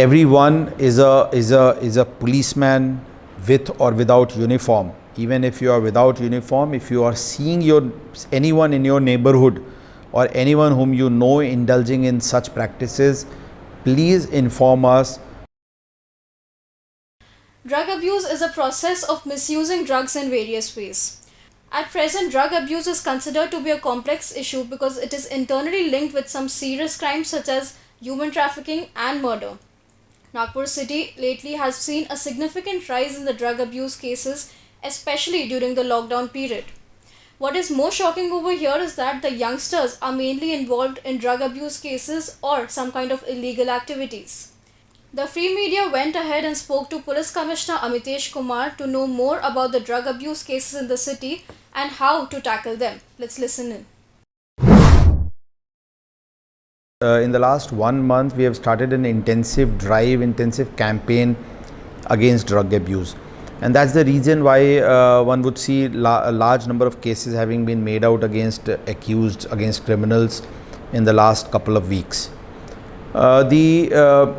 everyone is a policeman with or without uniform. Even if you are without uniform, if you are seeing anyone in your neighborhood or anyone whom you know indulging in such practices, please inform us. Drug abuse is a process of misusing drugs in various ways. At present, drug abuse is considered to be a complex issue because it is internally linked with some serious crimes such as human trafficking and murder. Nagpur city lately has seen a significant rise in the drug abuse cases, especially during the lockdown period. What is more shocking over here is that the youngsters are mainly involved in drug abuse cases or some kind of illegal activities. The Free Media went ahead and spoke to Police Commissioner Amitesh Kumar to know more about the drug abuse cases in the city and how to tackle them. Let's listen in. In the last 1 month, we have started an intensive campaign against drug abuse. And that's the reason why one would see a large number of cases having been made out against against criminals in the last couple of weeks. The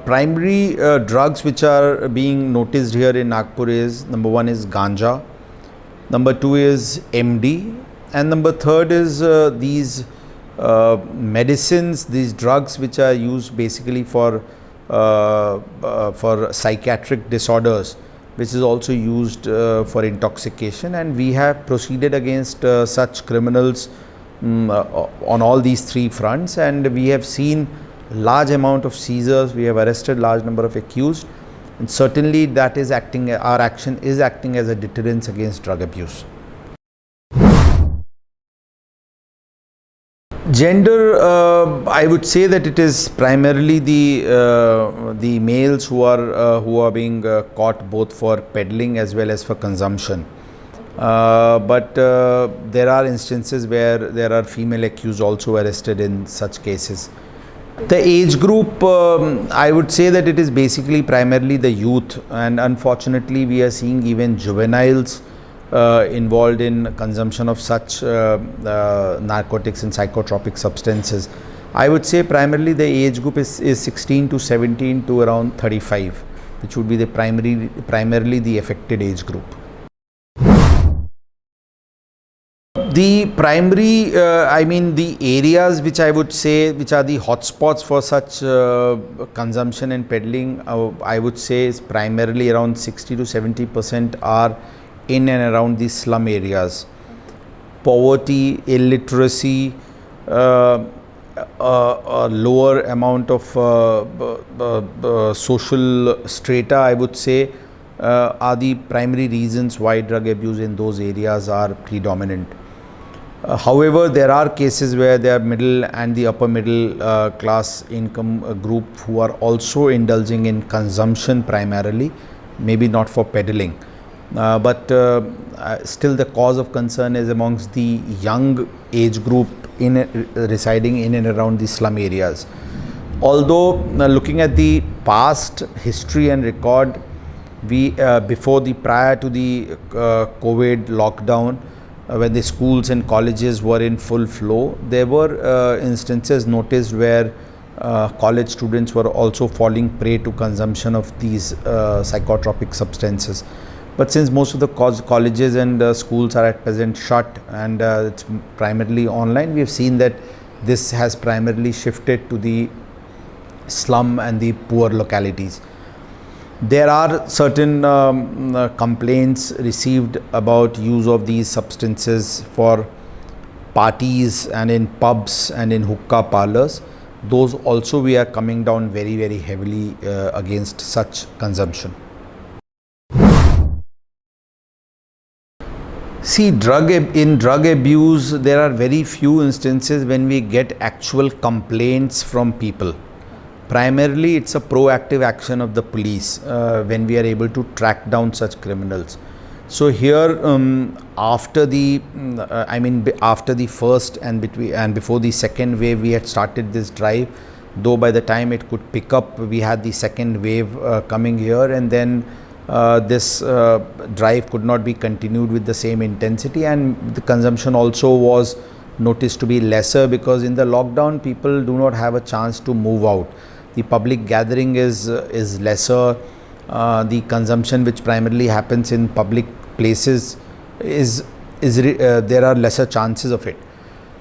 primary drugs which are being noticed here in Nagpur is, number one is ganja, number two is MD, and number third is these medicines, these drugs which are used basically for psychiatric disorders, which is also used for intoxication. And we have proceeded against such criminals on all these three fronts, and we have seen large amount of seizures. We have arrested large number of accused, and certainly that is our action is acting as a deterrence against drug abuse. Gender, I would say that it is primarily the males who are being caught both for peddling as well as for consumption. But there are instances where there are female accused also arrested in such cases. The age group, I would say that it is basically primarily the youth, and unfortunately we are seeing even juveniles involved in consumption of such narcotics and psychotropic substances. I would say primarily the age group is 16 to 17 to around 35, which would be the primarily the affected age group. The primary, the areas which I would say which are the hotspots for such consumption and peddling, I would say is primarily around 60 to 70% are in and around the slum areas. Poverty, illiteracy, a lower amount of social strata, I would say, are the primary reasons why drug abuse in those areas are predominant. However, there are cases where there are middle and the upper middle class income group who are also indulging in consumption primarily, maybe not for peddling. But still the cause of concern is amongst the young age group residing in and around the slum areas. Although looking at the past history and record, we prior to the COVID lockdown, when the schools and colleges were in full flow, there were instances noticed where college students were also falling prey to consumption of these psychotropic substances. But since most of the colleges and schools are at present shut and it's primarily online, we have seen that this has primarily shifted to the slum and the poor localities. There are certain complaints received about use of these substances for parties and in pubs and in hookah parlors. Those also we are coming down very, very heavily against such consumption. See, in drug abuse, there are very few instances when we get actual complaints from people. Primarily, it's a proactive action of the police when we are able to track down such criminals. So here, after the first and before the second wave, we had started this drive. Though by the time it could pick up, we had the second wave coming here, and then this drive could not be continued with the same intensity, and the consumption also was noticed to be lesser because in the lockdown, people do not have a chance to move out. the public gathering is lesser, the consumption which primarily happens in public places there are lesser chances of it.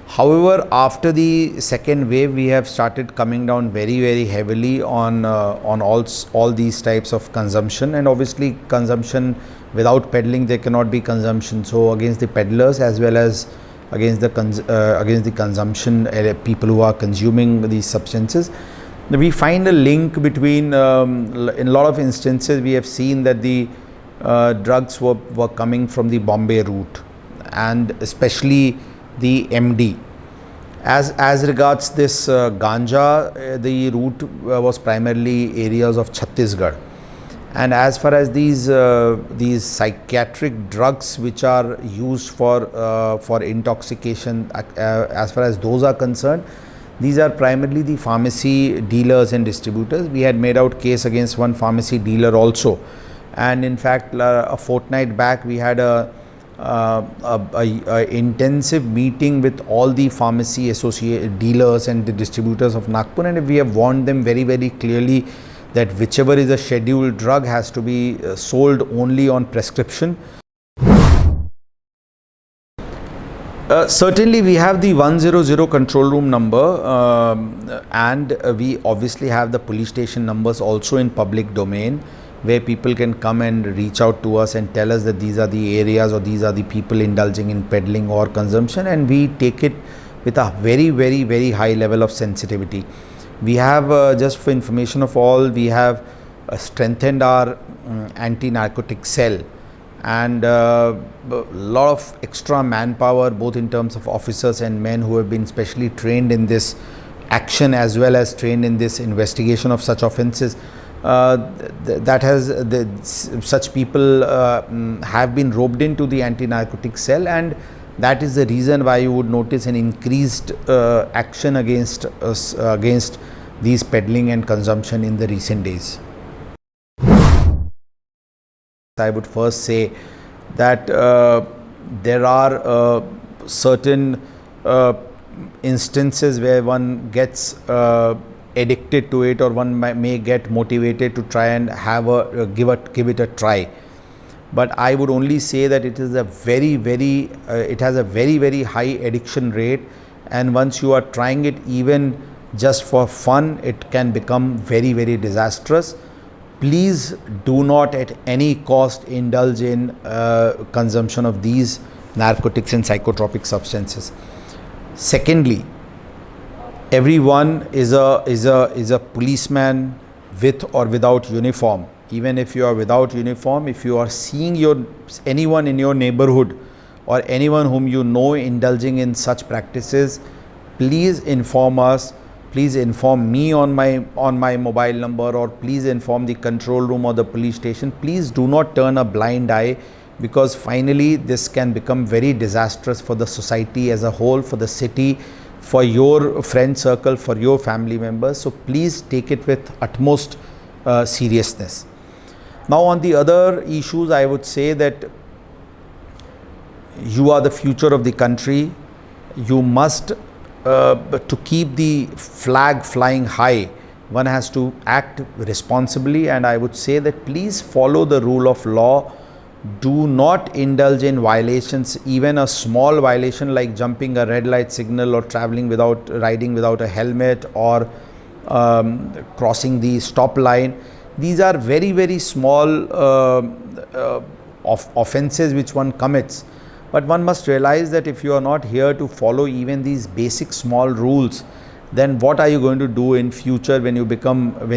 However, after the second wave, we have started coming down very heavily on all these types of consumption, and obviously consumption without peddling there cannot be consumption. So against the peddlers as well as against the consumption people who are consuming these substances, we find a link between in a lot of instances we have seen that the drugs were coming from the Bombay route, and especially the MD. As regards this ganja, the route was primarily areas of Chhattisgarh. And as far as these psychiatric drugs which are used for intoxication, as far as those are concerned, these are primarily the pharmacy dealers and distributors. We had made out case against one pharmacy dealer also, and in fact a fortnight back we had a intensive meeting with all the pharmacy associate dealers and the distributors of Nagpur, and we have warned them very clearly that whichever is a scheduled drug has to be sold only on prescription. Certainly we have the 100 control room number, and we obviously have the police station numbers also in public domain, where people can come and reach out to us and tell us that these are the areas or these are the people indulging in peddling or consumption, and we take it with a very high level of sensitivity. We have, just for information of all, we have strengthened our anti-narcotic cell, and a lot of extra manpower, both in terms of officers and men who have been specially trained in this action as well as trained in this investigation of such offences. Such people have been roped into the anti-narcotic cell, and that is the reason why you would notice an increased action against these peddling and consumption in the recent days. I would first say that there are certain instances where one gets addicted to it, or one may get motivated to try and give it a try. But I would only say that it is it has a very high addiction rate, and once you are trying it even just for fun, it can become very disastrous. Please do not at any cost indulge in consumption of these narcotics and psychotropic substances. Secondly, everyone is a policeman with or without uniform. Even if you are without uniform, if you are seeing anyone in your neighborhood or anyone whom you know indulging in such practices, please inform us. Please inform me on my mobile number, or please inform the control room or the police station. Please do not turn a blind eye, because finally this can become very disastrous for the society as a whole, for the city, for your friend circle, for your family members. So please take it with utmost seriousness. Now, on the other issues, I would say that you are the future of the country. You must, to keep the flag flying high, one has to act responsibly, and I would say that please follow the rule of law. Do not indulge in violations, even a small violation like jumping a red light signal, or riding without a helmet, or crossing the stop line. These are very small offences which one commits. But one must realize that if you are not here to follow even these basic small rules, then what are you going to do in future when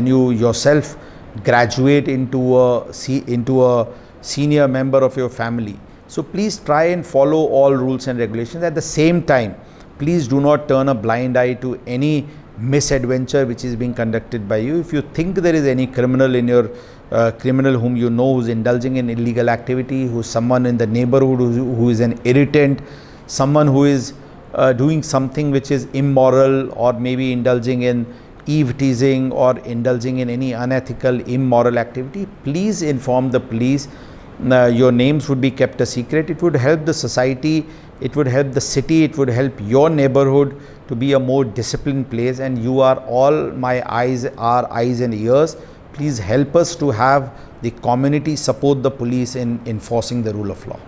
you yourself graduate into a senior member of your family? So please try and follow all rules and regulations. At the same time, please do not turn a blind eye to any misadventure which is being conducted by you. If you think there is any criminal in your criminal whom you know who's indulging in illegal activity, who's someone in the neighborhood who is an irritant, someone who is doing something which is immoral, or maybe indulging in eve teasing or indulging in any unethical, immoral activity, please inform the police. Your names would be kept a secret. It would help the society it would help the city, it would help your neighborhood to be a more disciplined place, and you are all my eyes, our eyes and ears. Please help us to have the community support the police in enforcing the rule of law.